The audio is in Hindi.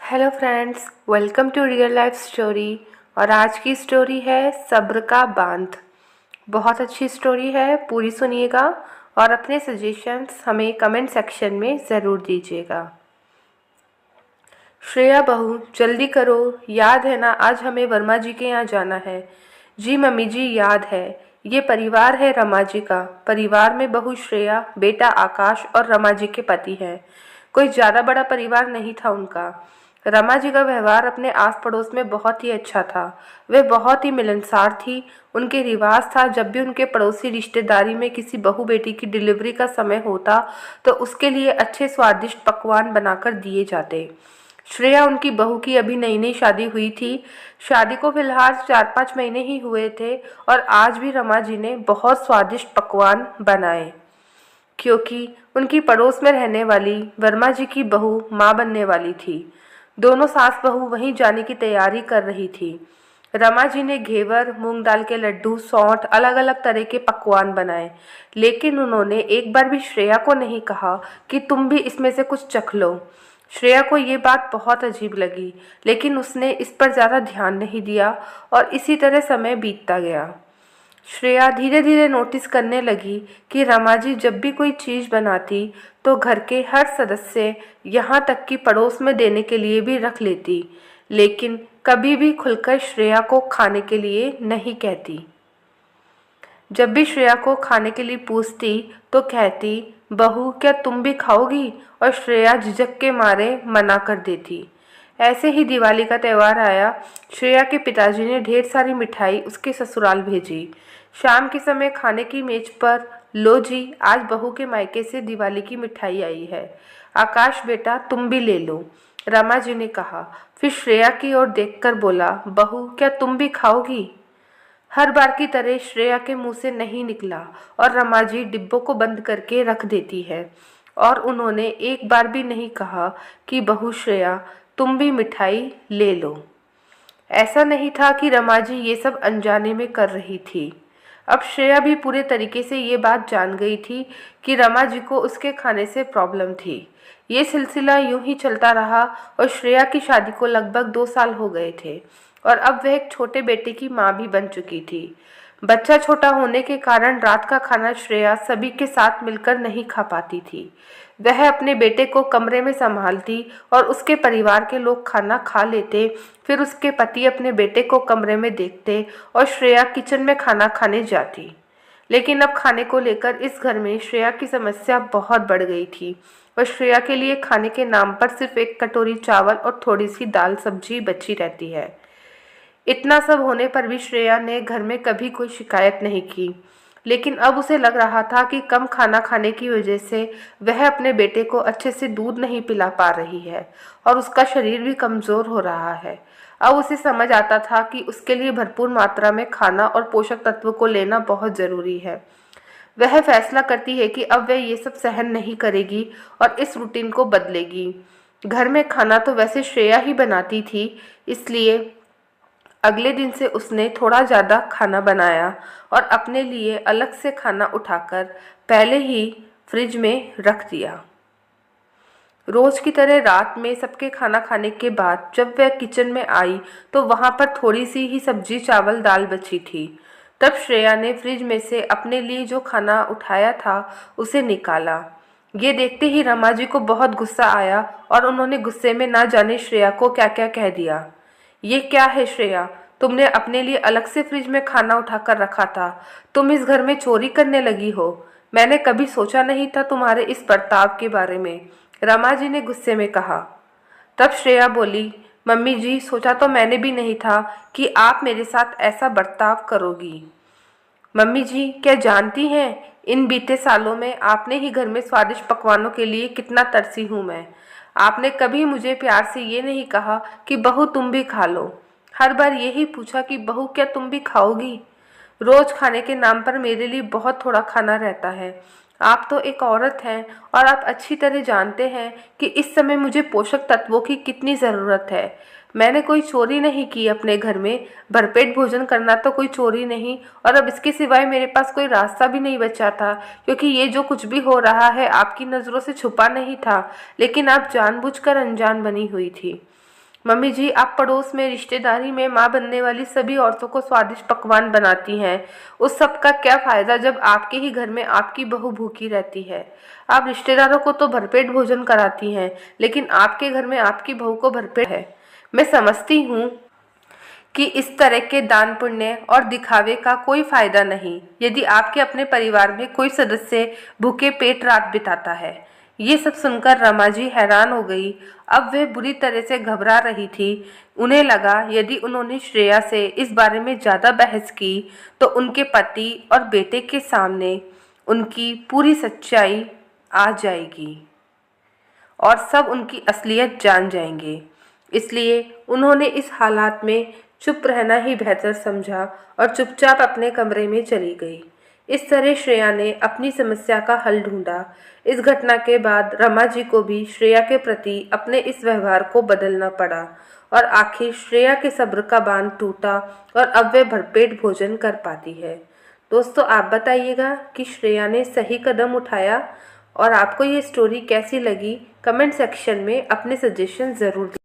Hello friends, welcome to real life story. और आज की स्टोरी है सब्र का बांध। बहुत अच्छी स्टोरी है, पूरी सुनिएगा और अपने सजेशंस हमें कमेंट सेक्शन में ज़रूर दीजिएगा। श्रेया बहू, जल्दी करो, याद है ना आज हमें वर्मा जी के यहाँ जाना है। जी मम्मी जी, याद है। ये परिवार है रमा जी का। परिवार में बहू श्रेया, बेटा आकाश और रमा जी के पति हैं। कोई ज़्यादा बड़ा परिवार नहीं था उनका। रमा जी का व्यवहार अपने आस पड़ोस में बहुत ही अच्छा था। वे बहुत ही मिलनसार थी। उनके रिवाज था, जब भी उनके पड़ोसी रिश्तेदारी में किसी बहू बेटी की डिलीवरी का समय होता तो उसके लिए अच्छे स्वादिष्ट पकवान बनाकर दिए जाते। श्रेया उनकी बहू की अभी नई नई शादी हुई थी। शादी को फिलहाल 4-5 महीने ही हुए थे और आज भी रमा जी ने बहुत स्वादिष्ट पकवान बनाए, क्योंकि उनकी पड़ोस में रहने वाली वर्मा जी की बहू माँ बनने वाली थी। दोनों सास बहू वहीं जाने की तैयारी कर रही थी। रमा जी ने घेवर, मूंग दाल के लड्डू, सौंठ, अलग अलग तरह के पकवान बनाए, लेकिन उन्होंने एक बार भी श्रेया को नहीं कहा कि तुम भी इसमें से कुछ चख लो। श्रेया को ये बात बहुत अजीब लगी, लेकिन उसने इस पर ज़्यादा ध्यान नहीं दिया और इसी तरह समय बीतता गया। श्रेया धीरे धीरे नोटिस करने लगी कि रमा जी जब भी कोई चीज़ बनाती तो घर के हर सदस्य, यहाँ तक कि पड़ोस में देने के लिए भी रख लेती, लेकिन कभी भी खुलकर श्रेया को खाने के लिए नहीं कहती। जब भी श्रेया को खाने के लिए पूछती तो कहती, बहू क्या तुम भी खाओगी, और श्रेया झिझक के मारे मना कर देती। ऐसे ही दिवाली का त्यौहार आया। श्रेया के पिताजी ने ढेर सारी मिठाई उसके ससुराल भेजी। शाम के समय खाने की मेज पर, लो जी, आज बहू के मायके से दिवाली की मिठाई आई है। आकाश बेटा, तुम भी ले लो, रमा जी ने कहा। फिर श्रेया की ओर देखकर बोला, बहू क्या तुम भी खाओगी। हर बार की तरह श्रेया के मुंह से नहीं निकला और रमा जी डिब्बों को बंद करके रख देती है। और उन्होंने एक बार भी नहीं कहा कि बहू श्रेया तुम भी मिठाई ले लो। ऐसा नहीं था कि रमा जी ये सब अनजाने में कर रही थी। अब श्रेया भी पूरे तरीके से ये बात जान गई थी कि रमा जी को उसके खाने से प्रॉब्लम थी। ये सिलसिला यूं ही चलता रहा और श्रेया की शादी को लगभग 2 साल हो गए थे और अब वह एक छोटे बेटे की माँ भी बन चुकी थी। बच्चा छोटा होने के कारण रात का खाना श्रेया सभी के साथ मिलकर नहीं खा पाती थी। वह अपने बेटे को कमरे में संभालती और उसके परिवार के लोग खाना खा लेते। फिर उसके पति अपने बेटे को कमरे में देखते और श्रेया किचन में खाना खाने जाती। लेकिन अब खाने को लेकर इस घर में श्रेया की समस्या बहुत बढ़ गई थी और श्रेया के लिए खाने के नाम पर सिर्फ एक कटोरी चावल और थोड़ी सी दाल सब्जी बची रहती है। इतना सब होने पर भी श्रेया ने घर में कभी कोई शिकायत नहीं की, लेकिन अब उसे लग रहा था कि कम खाना खाने की वजह से वह अपने बेटे को अच्छे से दूध नहीं पिला पा रही है और उसका शरीर भी कमज़ोर हो रहा है। अब उसे समझ आता था कि उसके लिए भरपूर मात्रा में खाना और पोषक तत्व को लेना बहुत ज़रूरी है। वह फैसला करती है कि अब वह ये सब सहन नहीं करेगी और इस रूटीन को बदलेगी। घर में खाना तो वैसे श्रेया ही बनाती थी, इसलिए अगले दिन से उसने थोड़ा ज़्यादा खाना बनाया और अपने लिए अलग से खाना उठाकर पहले ही फ्रिज में रख दिया। रोज की तरह रात में सबके खाना खाने के बाद जब वह किचन में आई तो वहाँ पर थोड़ी सी ही सब्जी, चावल, दाल बची थी। तब श्रेया ने फ्रिज में से अपने लिए जो खाना उठाया था उसे निकाला। ये देखते ही रमा जी को बहुत गुस्सा आया और उन्होंने गुस्से में ना जाने श्रेया को क्या क्या कह दिया। ये क्या है श्रेया, तुमने अपने लिए अलग से फ्रिज में खाना उठाकर रखा था। तुम इस घर में चोरी करने लगी हो। मैंने कभी सोचा नहीं था तुम्हारे इस बर्ताव के बारे में, रमा जी ने गुस्से में कहा। तब श्रेया बोली, मम्मी जी, सोचा तो मैंने भी नहीं था कि आप मेरे साथ ऐसा बर्ताव करोगी। मम्मी जी, क्या जानती हैं, इन बीते सालों में आपने ही घर में स्वादिष्ट पकवानों के लिए कितना तरसी हूँ मैं। आपने कभी मुझे प्यार से ये नहीं कहा कि बहू तुम भी खा लो। हर बार यही पूछा कि बहू क्या तुम भी खाओगी। रोज खाने के नाम पर मेरे लिए बहुत थोड़ा खाना रहता है। आप तो एक औरत हैं और आप अच्छी तरह जानते हैं कि इस समय मुझे पोषक तत्वों की कितनी ज़रूरत है। मैंने कोई चोरी नहीं की अपने घर में, भरपेट भोजन करना तो कोई चोरी नहीं, और अब इसके सिवाय मेरे पास कोई रास्ता भी नहीं बचा था, क्योंकि ये जो कुछ भी हो रहा है आपकी नज़रों से छुपा नहीं था, लेकिन आप जानबूझकर अनजान बनी हुई थी। मम्मी जी, आप पड़ोस में रिश्तेदारी में माँ बनने वाली सभी औरतों को स्वादिष्ट पकवान बनाती हैं। उस सब का क्या फायदा जब आपके ही घर में आपकी बहू भूखी रहती है। आप रिश्तेदारों को तो भरपेट भोजन कराती हैं, लेकिन आपके घर में आपकी बहू को भरपेट है। मैं समझती हूँ कि इस तरह के दान पुण्य और दिखावे का कोई फायदा नहीं यदि आपके अपने परिवार में कोई सदस्य भूखे पेट रात बिताता है। ये सब सुनकर रमा जी हैरान हो गई। अब वे बुरी तरह से घबरा रही थी। उन्हें लगा यदि उन्होंने श्रेया से इस बारे में ज्यादा बहस की तो उनके पति और बेटे के सामने उनकी पूरी सच्चाई आ जाएगी और सब उनकी असलियत जान जाएंगे। इसलिए उन्होंने इस हालात में चुप रहना ही बेहतर समझा और चुपचाप अपने कमरे में चली गई। इस तरह श्रेया ने अपनी समस्या का हल ढूंढा। इस घटना के बाद रमा जी को भी श्रेया के प्रति अपने इस व्यवहार को बदलना पड़ा और आखिर श्रेया के सब्र का बांध टूटा और अब वे भरपेट भोजन कर पाती है। दोस्तों, आप बताइएगा कि श्रेया ने सही कदम उठाया और आपको ये स्टोरी कैसी लगी। कमेंट सेक्शन में अपने सजेशन ज़रूर